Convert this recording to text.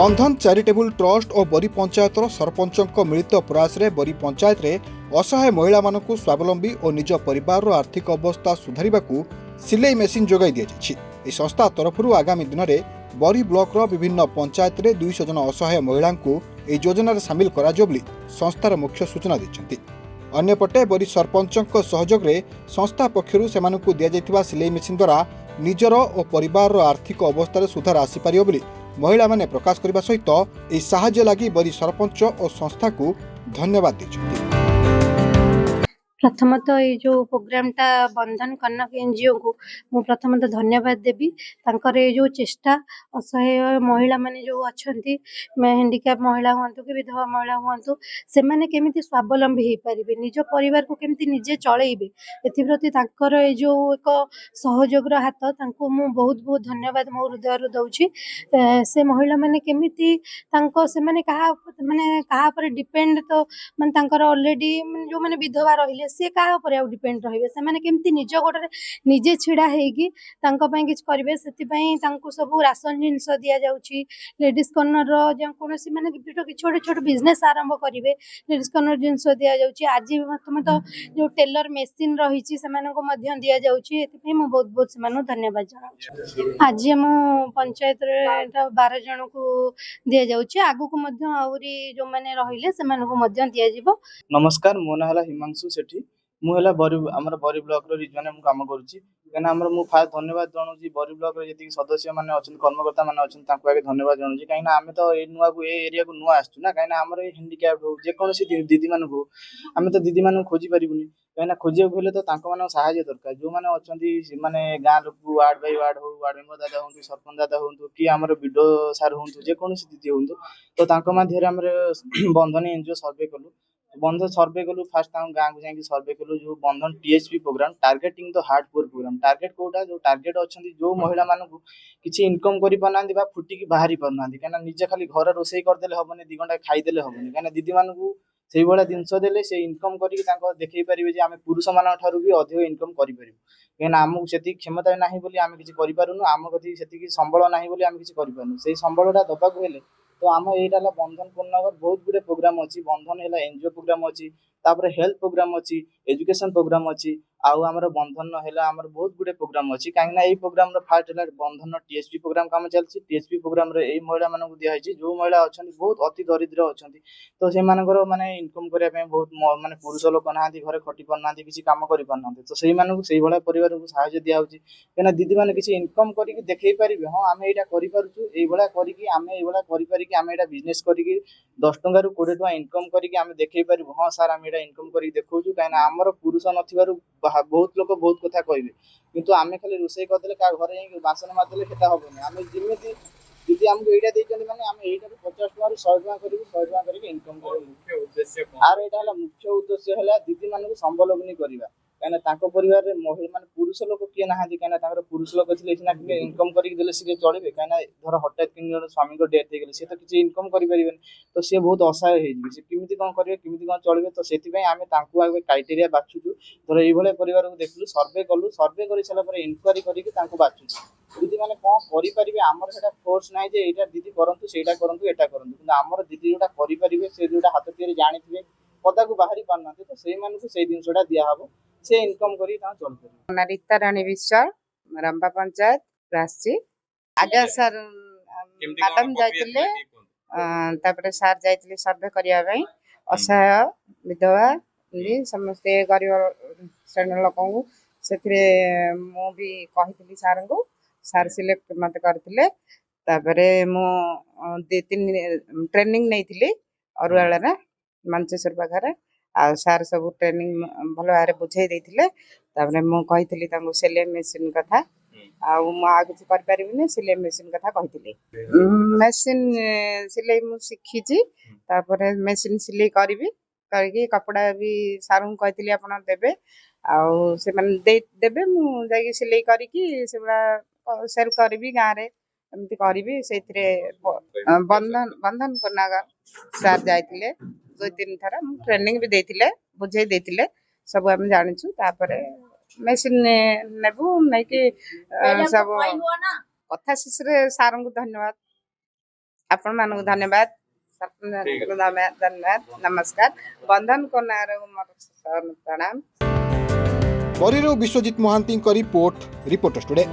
बंधन charitable trust और बरी पंचायतर सरपंच मिलित प्रयास रे बरी पंचायत रे असहाय महिला मानकु स्वावलंबी और निज परिवार आर्थिक अवस्था सुधारिबाकु सिलाई मेसिन जोगाई दिया जायछि। ए संस्था तरफरु आगामी दिन में बरी ब्लॉक रो विभिन्न पंचायत रे 200 जन असहाय महिला को ए योजना रे शामिल कराजो बोली संस्थार मुख्य सूचना दैछन्ति। अन्यपटे बरी सरपंचक सहयोग रे संस्था पक्षरु सेमानकु दिया जायतिबा सिलाई मेसिन द्वारा निजर और परिवार आर्थिक अवस्था सुधार आसीपारियो बोली महिला माने प्रकाश करने सहित यह साहाय्य लगी बरी सरपंच और संस्था को धन्यवाद दी। प्रथमत ये जो प्रोग्रामटा बंधन कनक एनजीओ को मु प्रथमत धन्यवाद देवी। तांकर ये जो चेष्टा असहाय महिला माने जो अच्छी हैंडिकैप महिला हूँ कि विधवा महिला हूँ से माने केमिति स्वावलंबी हो पारे निज परिवार को केमिति निजे चलैबे एप्रति तांकर ये जो एक सहयोग हाथ तांको मु बहुत बहुत धन्यवाद मो हृदय दउछि। से महिला माने केमिति तांको से माने कहा पर डिपेंड तो माने तांकर ऑलरेडी जो माने विधवा रहिले से कहा पर आउ डिपेंड रहिबे से माने केमती निज गोडरे निजे छिड़ा हेगी तांको पय किछ करबे सेति पय तांको सब राशन जिंस दिया जाउची। लेडीज कॉर्नर रो जे कोनोसी माने किछ छोट छोट बिजनेस आरंभ करिवे लेडीज कॉर्नर जिंस दिया जाउची। आज प्रथम तो जो टेलर मेसिन रहिची से माने को मध्य दिया जाउची एति पय मु बहुत बहुत से मानु धन्यवाद जणाउची। आज मु पंचायत रे 12 जन को दिया जाउची आगु को मध्य आउरी जो माने रहिले से माने को मध्य दिया जिवो। नमस्कार मो ना हला हिमांशु सेठी मु हला बरी हमर बरी ब्लॉक रो रिजन मु काम करूची केना हमर मु फास्ट धन्यवाद जणाउची बरी ब्लॉक रे जति सदस्य माने अछन कर्मकर्ता माने अछन तांको आगे धन्यवाद जणाउची काइना आमे तो ए नुवा को ए एरिया को नुवा आछू ना काइना हमर हैंडिकैप हो जे कोनोसी दीदी माने को आमे तो दीदी माने खोजी परिबुनी काइना खोजियो भेले तो तांको माने सहायता दरकार जो माने अछंती माने गां लोक वार्ड बाय वार्ड हो वार्ड मेंबर दादा होंतु सरपंच दादा होंतु कि हमर विडो सार होंतु जे कोनोसी दीदी होंतु तो तांको माध्यम हमर बंधन एनजीओ सर्वे कलु बंधन सर्वे कलु फास्ट गाँ को जाकि सर्वे कलु जो Bandhan THP program targeting the hard poor program target quota जो टार्गेट अच्छी जो महिला मानक किसी इनकम करि पारनांती बा फुटिकी बाहरी पारनांती काना निजे खाली घर रोसई करदेले हबनी 2 घंटा खाइदेले हबनी काना दीदी मानक सेही बडा जिंस देले से इनकम करिक तांको देखै परिबे जे आमे पुरुष मानक ठारू भी अधिक इनकम करि परिबो केना हमहु सेति क्षमता नाही बोली आमे किछि करि पारुनु आम कथि सेति संबळ नाही बोली आमे किछि करि पारुनु सेही संबळटा दबाक हेले तो आम एटा बंधन पूर्णनगर बहुत गुडे प्रोग्राम अच्छी बंधन है एनजीओ प्रोग्राम अच्छी तापर हेल्थ प्रोग्राम अच्छी एजुकेशन प्रोग्राम अच्छी आउ आमर बंधन है आमर बहुत गुडे प्रोग्राम अच्छी कहीं प्रोग्राम फास्ट है बंधन टीएचपी प्रोग्राम काम चलती टीएचपी प्रोग्राम रे महिला मानक दिखाई जो महिला अच्छा बहुत अति दरिद्र अच्छा तो से माने इनकम करने बहुत माने पुरुष लोक ना घरे खटी पारना किसी कम कर पारना तो से भाया परिवार को साहय दिया कहीं दीदी मैंने किसी इनकम करके देखई पारे हाँ आम यहाँ कर बिजनेस करके 10 टंका रु 20 टंका इनकम करके आम देखई पारे हाँ सार आम यहाँ इनकम करके देखा कहीं आमर पुरुष नथिबारु बहुत लोग बहुत कथा कहे किंतु आम खाली रोसई करदे क्या घर बासन मारदे से हेनी आम जमी दीदी आमको यहाँ देखते मैंने आम यहाँ 50 टंका 100 टंका कर 100 टंका करके इनकम आर यहाँ मुख्य उद्देश्य है दीदी मानक संबलग्नि करवा कहीं परिवार में महिला मान पुरुष लोक किए ना कहीं पुरुष लोक थे सीना इनकम करके सी चलिए कहीं धर हठात कि स्वामी को डेथ हो सी तो किसी इनकम करें तो सी बहुत असहाय होमती कौन करेंगे केमी कौन चलिए तो से आम क्राइटेरिया बाछुचु धर ये परिवार को देखलु सर्वे कलु सर्वे कर सारापर इनक्वारी करके बाछुचु दीदी मैंने कौन करेंगे आमर से फोर्स ना ये दीदी करूँ से करूँ एटा करूँ कि आमर दीदी जोटा करेंगे से जो हाथ तीर जानी पदा को बाहरी पारना तो से जिनसा दिहब से इनकम करी चल पारे। रीता रानी विश्वाल रंबा पंचायत राशि आगे सर मैडम जाइए सार जाइए सर्वे करने असहाय विधवा समस्ते गरीब श्रेणी लोक से मुझे कही सार को सार सिलेक्ट मत करते मु 2-3 ट्रेनिंग नहीं अरुआल मंचेश्वर पाखे आ सार सब ट्रेनिंग भल भाव बुझे देते मुझे सिलाई मेसीन कथा आ कि करें सिलाई मेसीन कथा कही मेसीन सिलाई मु शिखी मेसीन सिलाई करी करके कपड़ा भी सार को कही आप देवे देवे मुझे सिलाई करी सेल करी गाँव में एमती करी से बंधन पूर्णनगर सार जाइए 2-3 थर ट्रेनिंग भी देते बुझे देते सब आम जाचु मेसीन नेबू नहीं कि सब कथा शेष सार को धन्यवाद। आपण मानक धन्यवाद सरपंच धन्यवाद नमस्कार बंधन कोनार प्रणाम। बरीरो Biswajit Mohanty report Reporters today.